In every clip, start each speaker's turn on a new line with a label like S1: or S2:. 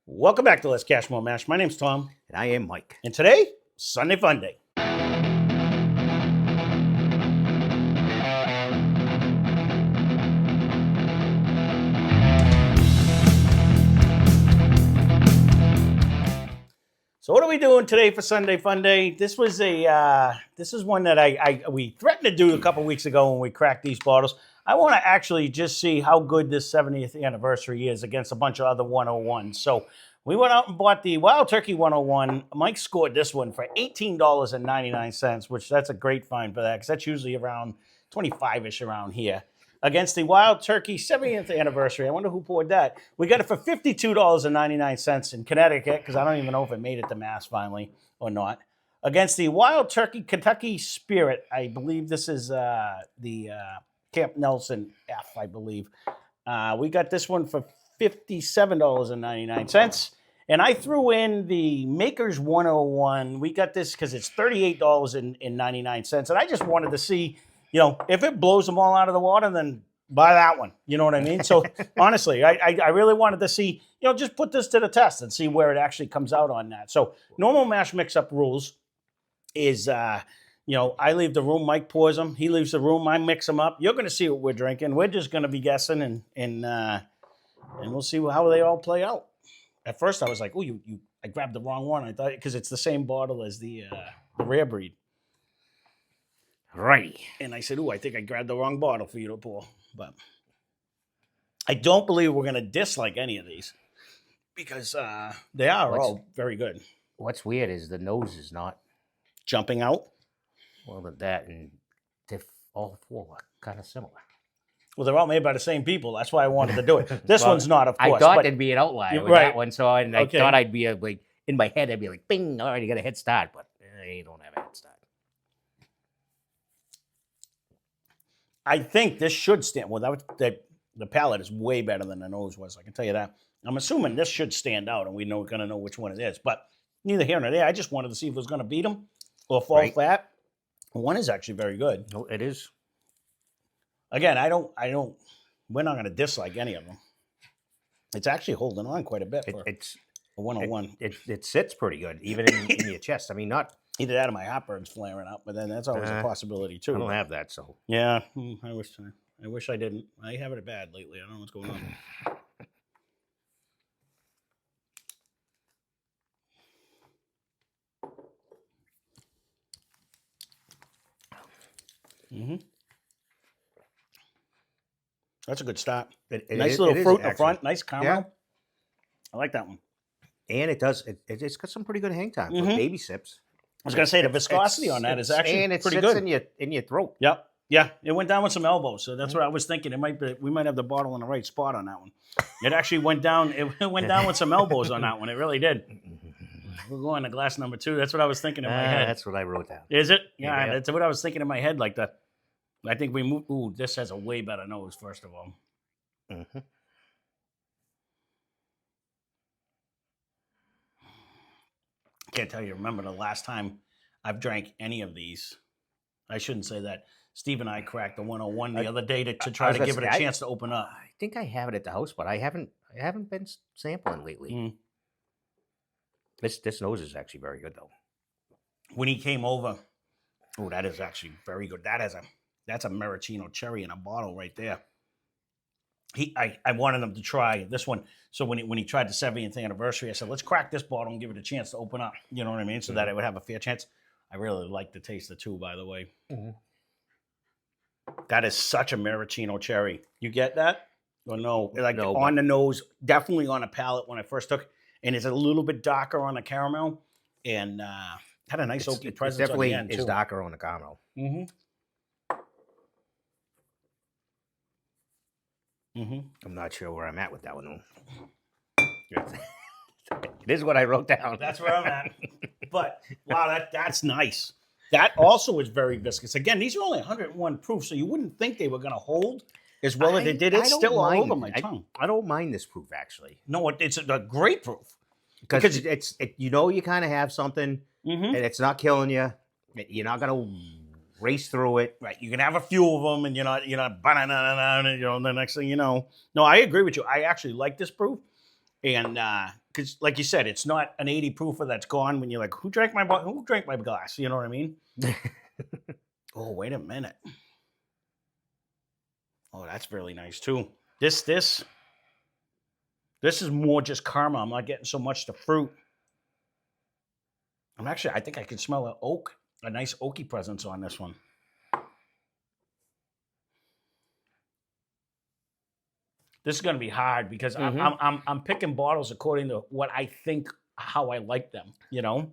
S1: Welcome back to Lesscashmoremash. My name's Tom.
S2: And I am Mike.
S1: And today, Sunday Funday. So what are we doing today for Sunday Funday? This was this is one that we threatened to do a couple weeks ago when we cracked these bottles. I want to actually just see how good this 70th anniversary is against a bunch of other 101s. So we went out and bought the Wild Turkey 101. Mike scored this one for $18.99, which that's a great find for that because that's usually around 25-ish around here. Against the Wild Turkey 70th anniversary. I wonder who poured that. We got it for $52.99 in Connecticut, because I don't even know if it made it to Mass finally or not. Against the Wild Turkey Kentucky Spirit. I believe this is the Camp Nelson F, I believe. We got this one for $57.99. And I threw in the Makers 101. We got this because it's $38.99. And I just wanted to see, if it blows them all out of the water, then buy that one. You know what I mean? So honestly, I really wanted to see, just put this to the test and see where it actually comes out on that. So normal mash mix-up rules is, I leave the room, Mike pours them. He leaves the room, I mix them up. You're going to see what we're drinking. We're just going to be guessing, and we'll see how they all play out. At first, I was like, I grabbed the wrong one. I thought, because it's the same bottle as the rare breed.
S2: Righty.
S1: And I said, I think I grabbed the wrong bottle for you to pour. But I don't believe we're going to dislike any of these because they are all very good.
S2: What's weird is the nose is not
S1: jumping out.
S2: Well, that and all four are kind of similar.
S1: Well, they're all made by the same people. That's why I wanted to do it. This one's not, of course.
S2: I thought there'd be an outlier with that one, so I
S1: Okay.
S2: thought I'd be in my head, I'd be like, bing, all right, you got a head start, but you don't have a head start.
S1: I think this should stand. Well, the palate is way better than the nose was. I can tell you that. I'm assuming this should stand out, and we're going to know which one it is. But neither here nor there. I just wanted to see if it was going to beat them or fall flat. One is actually very good.
S2: No, it is.
S1: Again, we're not going to dislike any of them. It's actually holding on quite a bit for
S2: it's
S1: a 101.
S2: It sits pretty good, even in your chest. I mean, not...
S1: Either that or my heartburn's flaring up, but then that's always a possibility too.
S2: I don't have that, so...
S1: Yeah, I wish I didn't. I have it bad lately. I don't know what's going on. That's a good start. Nice little fruit in the front. Nice caramel. Yeah. I like that one.
S2: And it's got some pretty good hang time for baby sips.
S1: I was going to say the viscosity on that is actually pretty good.
S2: And it sits in your throat.
S1: Yep. Yeah, it went down with some elbows, so that's what I was thinking. We might have the bottle in the right spot on that one. It actually went down. It went down with some elbows on that one. It really did. We're going to glass number 2. That's what I was thinking in my head.
S2: That's what I wrote down.
S1: Is it? Yeah, that's what I was thinking in my head. Like that. I think we moved. Ooh, this has a way better nose. First of all. Mm-hmm. Can't tell you. Remember the last time I've drank any of these? I shouldn't say that. Steve and I cracked the 101 the other day to try to give it a chance to open up.
S2: I think I have it at the house, but I haven't been sampling lately. This nose is actually very good though.
S1: When he came over, that is actually very good. That's a maraschino cherry in a bottle right there. I wanted him to try this one. So when he tried the 70th anniversary, I said, let's crack this bottle and give it a chance to open up. You know what I mean? So that it would have a fair chance. I really like the taste of 2, by the way. Mm-hmm. That is such a maraschino cherry. You get that? Or no? No, on the nose, definitely on the palate when I first took it. And it's a little bit darker on the caramel. And had a nice oaky presence
S2: definitely
S1: on the end,
S2: is darker on the caramel. Mm-hmm. Mm-hmm. I'm not sure where I'm at with that one, though. It is what I wrote down.
S1: That's where I'm at. But, wow, that's nice. That also is very viscous. Again, these are only 101 proof, so you wouldn't think they were going to hold as well as they did. It's still all over my tongue.
S2: I don't mind this proof, actually.
S1: No, it's a great proof.
S2: Because you kind of have something, and it's not killing you. You're not going to race through it.
S1: Right. You can have a few of them, and you're not the next thing you know. No, I agree with you. I actually like this proof. And because like you said, it's not an 80 proofer that's gone when you're like, who drank my glass? You know what I mean? Oh, wait a minute. Oh, that's really nice too. This is more just caramel. I'm not getting so much the fruit. I think I can smell a nice oaky presence on this one. This is going to be hard because I'm picking bottles according to what I think, how I like them, you know?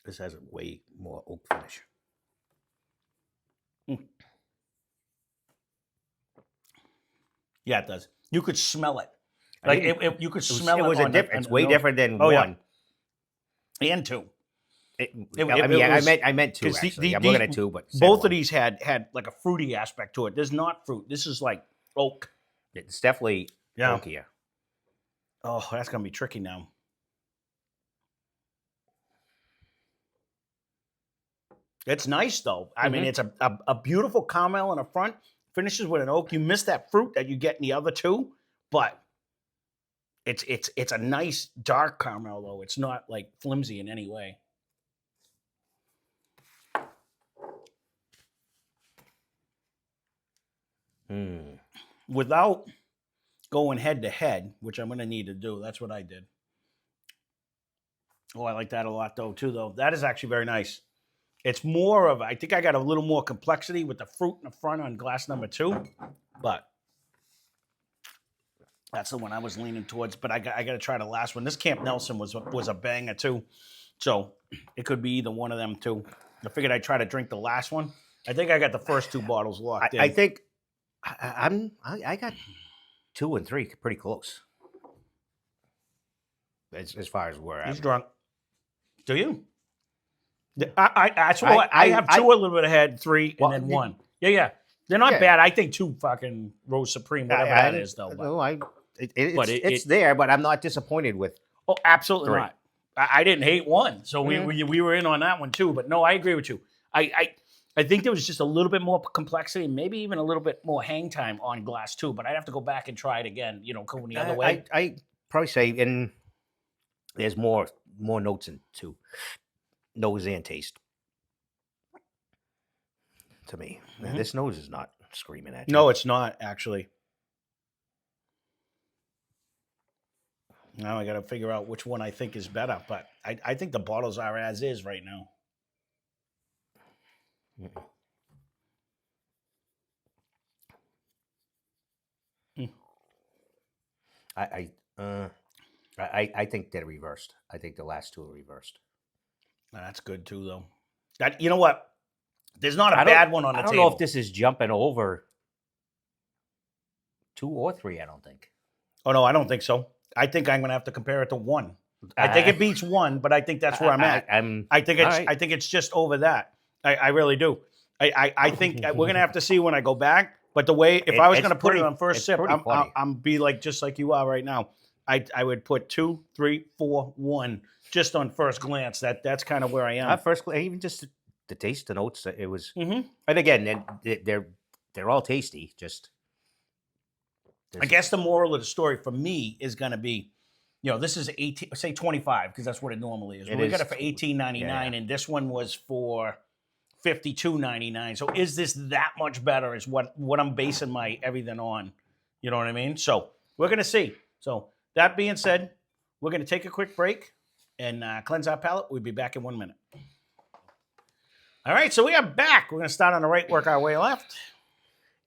S2: This has a way more oak finish.
S1: Yeah, it does. You could smell it. Like you could smell it.
S2: It's way different than one
S1: and two.
S2: I meant two. Actually, I'm looking at two, but
S1: both of these had like a fruity aspect to it. There's not fruit. This is like oak.
S2: It's definitely oakier.
S1: Oh, that's gonna be tricky now. It's nice though. I mean, it's a beautiful caramel in the front. Finishes with an oak. You miss that fruit that you get in the other two, but it's a nice dark caramel though. It's not like flimsy in any way. Without going head to head, which I'm going to need to do. That's what I did. Oh, I like that a lot though too though. That is actually very nice. It's more of, I think I got a little more complexity with the fruit in the front on glass number 2, but that's the one I was leaning towards. But I got to try the last one. This Camp Nelson was a banger too, so it could be either one of them too. I figured I'd try to drink the last one. I think I got the first 2 bottles locked in.
S2: I think I got 2 and 3 pretty close. As far as where
S1: he's drunk. Do you? I have 2 a little bit ahead, 3, and then 1. Yeah. They're not bad. I think 2 fucking Rose Supreme, whatever that is, though.
S2: It's there, but I'm not disappointed with.
S1: Oh, absolutely 3. Not. I didn't hate 1, so we were in on that one too. But no, I agree with you. I think there was just a little bit more complexity, maybe even a little bit more hang time on glass 2. But I'd have to go back and try it again. You know, going the other way.
S2: I probably say, and there's more notes in 2. Nose and taste to me. This nose is not screaming at you.
S1: No, it's not actually. Now I got to figure out which one I think is better, but I think the bottles are as is right now.
S2: I think they're reversed. I think the last 2 are reversed.
S1: That's good too, though. You know what? There's not a bad one on the table.
S2: I don't know if this is jumping over 2 or 3. I don't think.
S1: Oh no, I don't think so. I think I'm going to have to compare it to 1. I think it beats 1, but I think that's where I'm at. I think it's just over that. I really do. I think we're going to have to see when I go back. But the way, if I was going to put it on first sip, I'm be like just like you are right now. I would put 2, 3, 4, 1 just on first glance. That's kind of where I am.
S2: At first, even just the taste, the notes, it was. And again, they're all tasty. Just.
S1: I guess the moral of the story for me is going to be, this is 18, say 25, because that's what it normally is. We got it for $18.99, and this one was for $52.99. So is this that much better? Is what I'm basing my everything on. You know what I mean? So we're going to see. So that being said, we're going to take a quick break and cleanse our palate. We'll be back in 1 minute. All right, so we are back. We're going to start on the right, work our way left.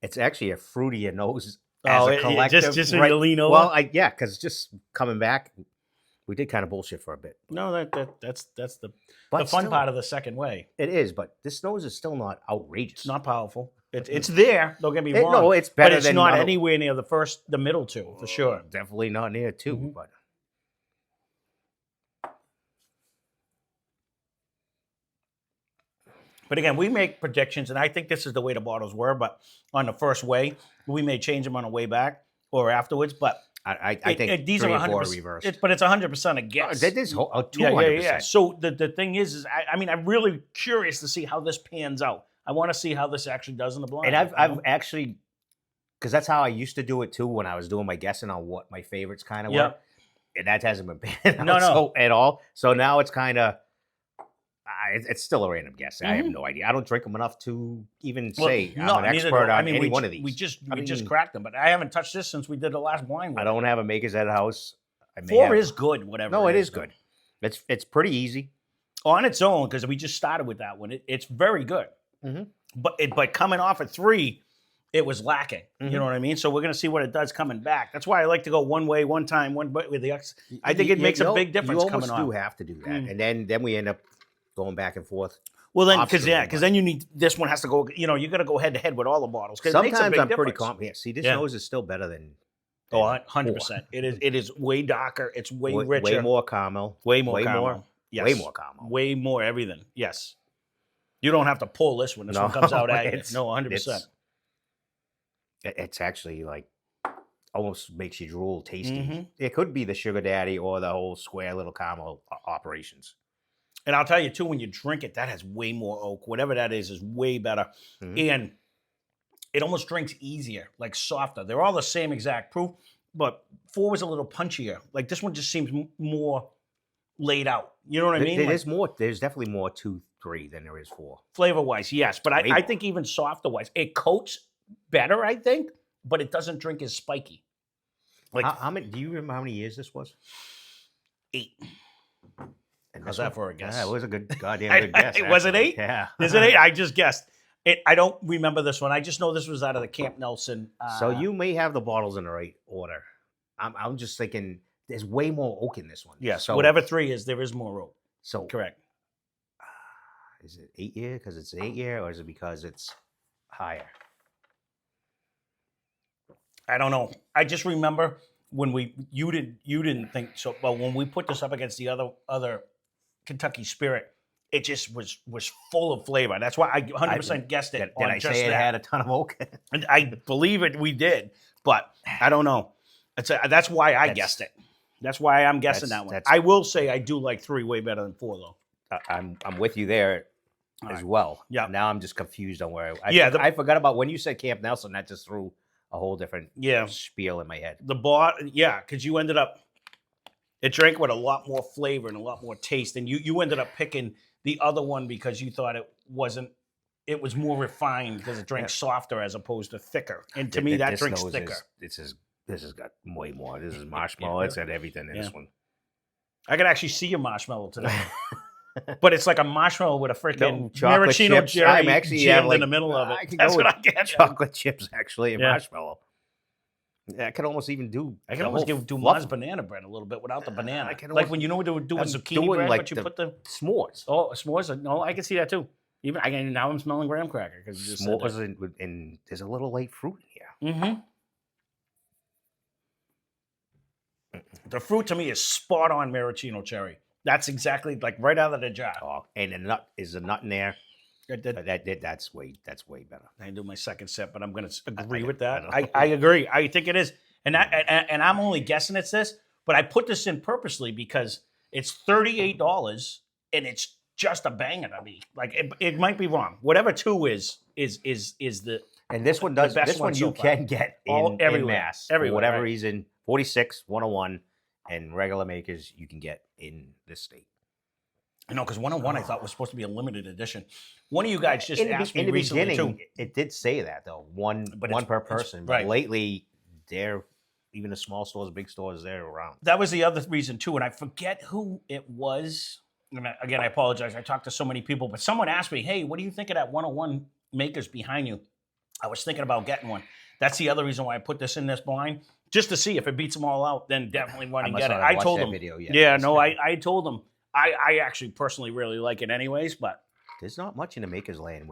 S2: It's actually a fruitier nose. As a collective,
S1: just right, to lean over.
S2: Well, because just coming back, we did kind of bullshit for a bit.
S1: No, that's the fun part of the second way.
S2: It is, but this nose is still not outrageous.
S1: It's not powerful. It's there. Don't get me wrong.
S2: No, it's better,
S1: but it's not anywhere near the middle 2 for sure.
S2: Definitely not near 2,
S1: But again, we make predictions, and I think this is the way the bottles were. But on the first way, we may change them on the way back or afterwards. But
S2: I think
S1: these
S2: 3
S1: are
S2: and 4
S1: 100%.
S2: Reversed.
S1: But it's 100% a guess.
S2: That is 200%.
S1: Yeah. So the thing is I'm really curious to see how this pans out. I want to see how this actually does in the blind.
S2: And I've actually, because that's how I used to do it too when I was doing my guessing on what my favorites kind of were. and that hasn't been panned out
S1: No.
S2: at all. So now it's kind of it's still a random guess. I have no idea. I don't drink them enough to even say I'm an expert on any one of these.
S1: We just cracked them, but I haven't touched this since we did the last blind one.
S2: I don't have a Maker's Edge house.
S1: 4 is good, whatever.
S2: No, it is good. It's pretty easy
S1: on its own because we just started with that one. It's very good, but coming off at 3, it was lacking. You know what I mean? So we're gonna see what it does coming back. That's why I like to go one way, one time, one with the X. I think it makes a big difference coming off.
S2: You do have to do that, and then we end up going back and forth.
S1: Well, then because then you need this one has to go. You got to go head to head with all the bottles.
S2: Sometimes I'm pretty confident. See, this nose is still better than.
S1: Oh, 100%. It is way darker. It's way richer.
S2: Way more caramel.
S1: Way more caramel. Yes.
S2: Way more caramel.
S1: Way more everything. Yes. You don't have to pull this one. This one comes out at you. No, 100%.
S2: It's actually like almost makes you drool tasty. It could be the sugar daddy or the whole square little caramel operations.
S1: And I'll tell you too, when you drink it, that has way more oak. Whatever that is way better. And it almost drinks easier, like softer. They're all the same exact proof, but 4 was a little punchier. Like this one just seems more laid out. You know what I mean?
S2: There's more. There's definitely more 2, 3 than there is 4.
S1: Flavor-wise, yes. But I think even softer-wise, it coats better, I think, but it doesn't drink as spiky.
S2: Like how many? Do you remember how many years this was?
S1: 8. How's that for a guess?
S2: Yeah, it was a goddamn good guess.
S1: Was it 8?
S2: Yeah.
S1: Is it 8? I just guessed. I don't remember this one. I just know this was out of the Camp Nelson.
S2: So you may have the bottles in the right order. I'm just thinking there's way more oak in this one.
S1: Yes.
S2: So
S1: whatever 3 is, there is more oak.
S2: So
S1: correct.
S2: Is it 8 year because it's an 8 year, or is it because it's higher?
S1: I don't know. I just remember when you didn't think so, but when we put this up against the other Kentucky Spirit, it just was full of flavor. That's why I 100% guessed it.
S2: Did I say it had a ton of oak?
S1: And I believe it. We did, but I don't know. That's why I guessed it. That's why I'm guessing that one. I will say I do like 3 way better than 4 though.
S2: I'm with you there as well.
S1: Yeah.
S2: Now I'm just confused on where. I forgot about when you said Camp Nelson. That just threw a whole different spiel in my head.
S1: Because you ended up. It drank with a lot more flavor and a lot more taste, and you ended up picking the other one because you thought it wasn't. It was more refined because it drank softer as opposed to thicker. And to me, that drinks thicker.
S2: This has got way more. This is marshmallow. It's got everything in this one.
S1: I can actually see your marshmallow today. But it's like a marshmallow with a freaking
S2: maraschino
S1: cherry jammed in the middle of it.
S2: That's what I get. Chocolate chips, actually, and marshmallow. Yeah, I could almost even do.
S1: I can almost do Mars banana bread a little bit without the banana. Like when you know what we're doing zucchini bread, but you put the
S2: s'mores.
S1: Oh, s'mores. No, I can see that too. Even now I'm smelling graham cracker because
S2: s'mores and there's a little light fruit in here.
S1: The fruit to me is spot on maraschino cherry. That's exactly like right out of the jar.
S2: Oh, and the nut is a nut in there. That's way better.
S1: I do my second sip, but I'm going to agree with that. I agree. I think it is, and I'm only guessing it's this, but I put this in purposely because it's $38 and it's just a banger to me. Like it might be wrong. Whatever 2 is the
S2: and this one does. This one you can get in mass for whatever reason. 46, 101, and regular Makers you can get in this state.
S1: I know, because 101 I thought was supposed to be a limited edition. One of you guys just asked me recently,
S2: beginning, too. It did say that, though. One per person. But lately, even the small stores, big stores, they're around.
S1: That was the other reason, too, and I forget who it was. And again, I apologize. I talked to so many people, but someone asked me, hey, what do you think of that 101 Makers behind you? I was thinking about getting one. That's the other reason why I put this in this blind. Just to see if it beats them all out, then definitely want to get it. I told them. I told them. I actually personally really like it anyways, but
S2: there's not much in the Makers land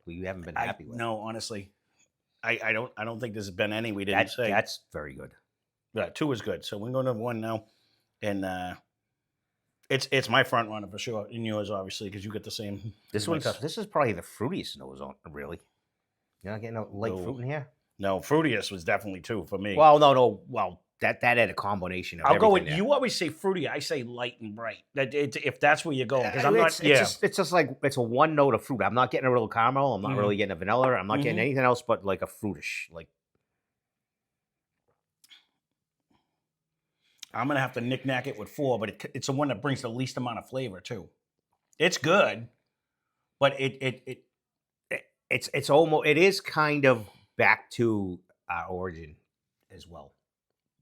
S2: we haven't been happy with.
S1: No, honestly. I don't think there's been any we didn't say.
S2: That's very good.
S1: Yeah, 2 is good. So we're going to 1 now. And it's my front runner for sure. And yours obviously, because you get the same.
S2: This is probably the fruitiest nose on really. You're not getting no light fruit in here?
S1: No, fruitiest was definitely 2 for me.
S2: Well, no. Well, that had a combination of
S1: I'll go with
S2: there.
S1: You always say fruity. I say light and bright. If that's where you're going, because I'm
S2: not. It's just like it's a one note of fruit. I'm not getting a real caramel. I'm not really getting a vanilla. I'm not getting anything else but like a fruitish. Like
S1: I'm gonna have to knick-knack it with 4, but it's the one that brings the least amount of flavor too. It's good, but
S2: It's almost, it is kind of back to our origin as well.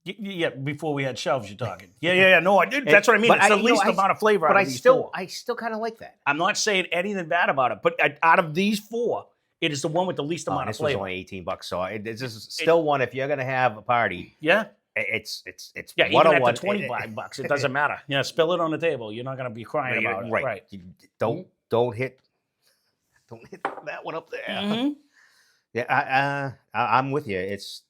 S1: yeah. Before we had shelves, you're talking. Yeah. No, I did. That's what I mean.
S2: But
S1: It's the
S2: you know,
S1: least amount of flavor.
S2: But
S1: out of these four.
S2: I still kind of like that.
S1: I'm not saying anything bad about it, but out of these 4, it is the one with the least amount of
S2: This was
S1: flavor.
S2: only $18, so this is still one. If you're gonna have a party,
S1: Yeah.
S2: it's
S1: Yeah, even
S2: 101.
S1: at the $25, it doesn't matter. Yeah, spill it on the table. You're not going to be crying about it. Right.
S2: You don't hit that one up there.
S1: Mm-hmm.
S2: Yeah, I'm with you. It's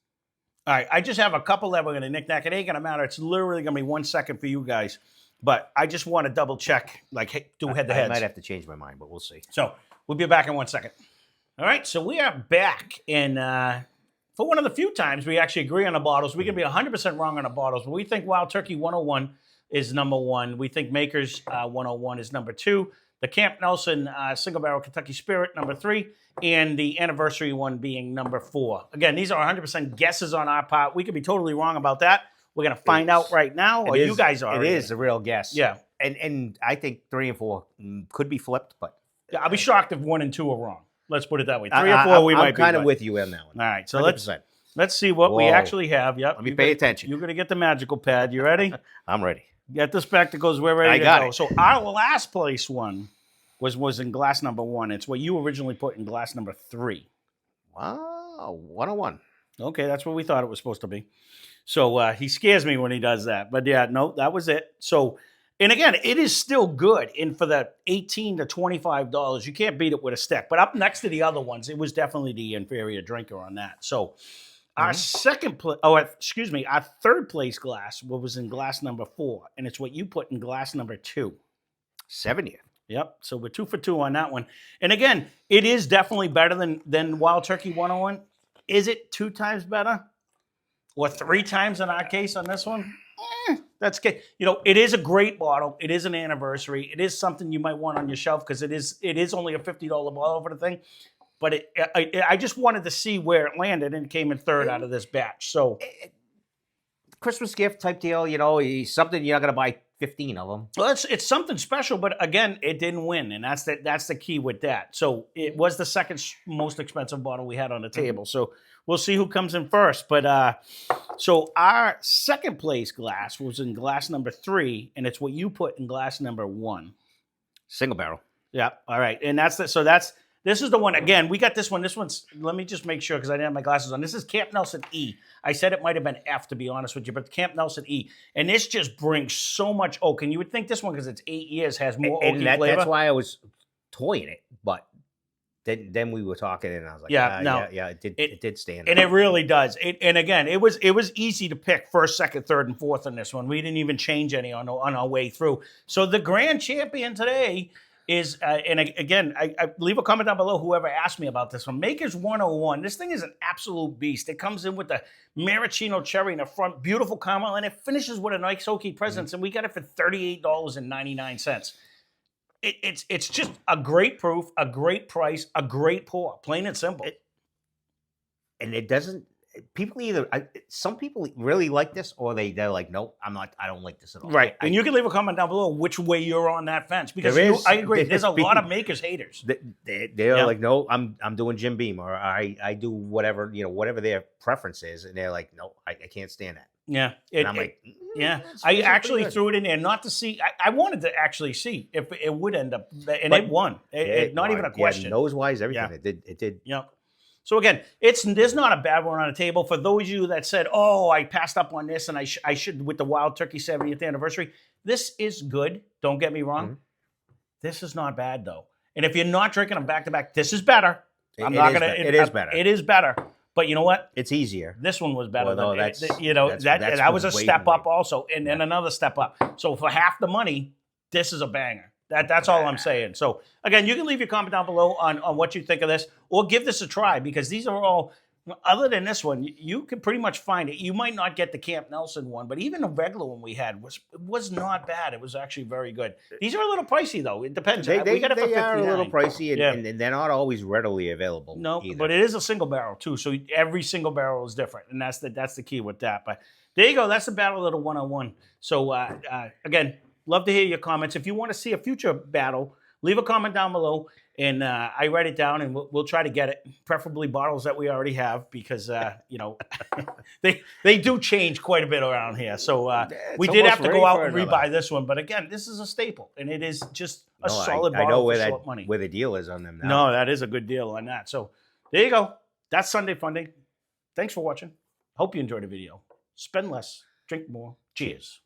S1: All right. I just have a couple that we're going to knick-knack. It ain't going to matter. It's literally going to be 1 second for you guys. But I just want to double check, like, hey, do head-to-heads.
S2: I might have to change my mind, but we'll see.
S1: So we'll be back in 1 second. All right. So we are back. And for one of the few times we actually agree on the bottles, we can be 100% wrong on the bottles. But we think Wild Turkey 101 is number 1. We think Maker's 101 is number 2. The Camp Nelson Single Barrel Kentucky Spirit, number 3. And the anniversary one being number 4. Again, these are 100% guesses on our part. We could be totally wrong about that. We're going to find out right now, or you guys are.
S2: It is a real guess.
S1: Yeah.
S2: And I think 3 and 4 could be flipped, but
S1: Yeah, I'll be shocked if 1 and 2 are wrong. Let's put it that way. 3 or 4, we might be.
S2: I'm kind of with you on that one.
S1: All right, so
S2: 100%.
S1: let's see what we
S2: Whoa.
S1: actually have. Yep.
S2: Let me pay attention.
S1: You're going to get the magical pad. You ready?
S2: I'm ready.
S1: Get the spectacles. We're ready
S2: I
S1: to
S2: got
S1: go.
S2: it.
S1: So our last place one was in glass number 1. It's what you originally put in glass number 3.
S2: Wow, 101.
S1: Okay, that's what we thought it was supposed to be. So he scares me when he does that. But yeah, no, that was it. So, and again, it is still good. And for the $18 to $25, you can't beat it with a stick. But up next to the other ones, it was definitely the inferior drinker on that. So our our third place glass was in glass number 4. And it's what you put in glass number 2.
S2: 70th.
S1: Yep. So we're 2 for 2 on that one. And again, it is definitely better than Wild Turkey 101. Is it 2 times better? Or 3 times in our case on this one? That's good. You know, it is a great bottle. It is an anniversary. It is something you might want on your shelf because it is only a $50 bottle for the thing. But I just wanted to see where it landed, and it came in 3rd out of this batch. So
S2: Christmas gift type deal, you know, something you're not going to buy 15 of them.
S1: well, it's something special, but again, it didn't win, and that's the key with that. So it was the second most expensive bottle we had on the table. So we'll see who comes in first. But so our second place glass was in glass number 3, and it's what you put in glass number 1.
S2: Single barrel.
S1: Yeah. All right, and this is the one. Again, we got this one. This one's, let me just make sure because I didn't have my glasses on. This is Camp Nelson E. I said it might have been F, to be honest with you, but Camp Nelson E. And this just brings so much oak. And you would think this one, because it's 8 years, has more oaky flavor.
S2: That's why I was toying it. But then we were talking, and I was like, it did stand.
S1: And it really does. And again, it was easy to pick 1st, 2nd, 3rd, and 4th on this one. We didn't even change any on our way through. So the grand champion today is, and again, I leave a comment down below, whoever asked me about this one. Maker's 101. This thing is an absolute beast. It comes in with the maraschino cherry in the front, beautiful caramel, and it finishes with a nice oaky presence, and we got it for $38.99. It's just a great proof, a great price, a great pour, plain and simple.
S2: And it doesn't. People some people really like this, or they're like, nope, I don't like this at all.
S1: Right. And you can leave a comment down below which way you're on that fence, because I agree. There's a lot of Makers haters.
S2: They're like, no, I'm doing Jim Beam, or I do whatever, whatever their preference is, and they're like, no, I can't stand that.
S1: Yeah.
S2: And I'm like,
S1: yeah. I actually threw it in there not to see. I wanted to actually see if it would end up, and it won. Not even a question.
S2: Yeah, nose-wise, everything.
S1: Yeah.
S2: It did.
S1: Yeah. So again, there's not a bad one on the table. For those of you that said, oh, I passed up on this and I should with the Wild Turkey 70th anniversary, this is good. Don't get me wrong. Mm-hmm. This is not bad, though. And if you're not drinking them back-to-back, this is better. It is better. It is better. But you know what?
S2: It's easier.
S1: This one was better.
S2: Well,
S1: that was a step up also, and then another step up. So for half the money, this is a banger. That's all I'm saying. So again, you can leave your comment down below on what you think of this, or give this a try, because these are all, other than this one, you can pretty much find it. You might not get the Camp Nelson one, but even the regular one we had was not bad. It was actually very good. These are a little pricey though. It depends.
S2: They
S1: got it for $59.
S2: Are a little pricey, and they're not always readily available.
S1: No,
S2: either.
S1: But it is a single barrel too, so every single barrel is different, and that's the key with that. But There you go. That's the battle of the one-on-one. So again, love to hear your comments. If you want to see a future battle, leave a comment down below, and I write it down, and we'll try to get it. Preferably bottles that we already have, because they do change quite a bit around here. So we did have to go out and rebuy this one, but again, this is a staple, and it is just a solid bottle for short money.
S2: Where the deal is on them now.
S1: No, that is a good deal on that. So there you go. That's Sunday Funday. Thanks for watching. Hope you enjoyed the video. Spend less, drink more. Cheers.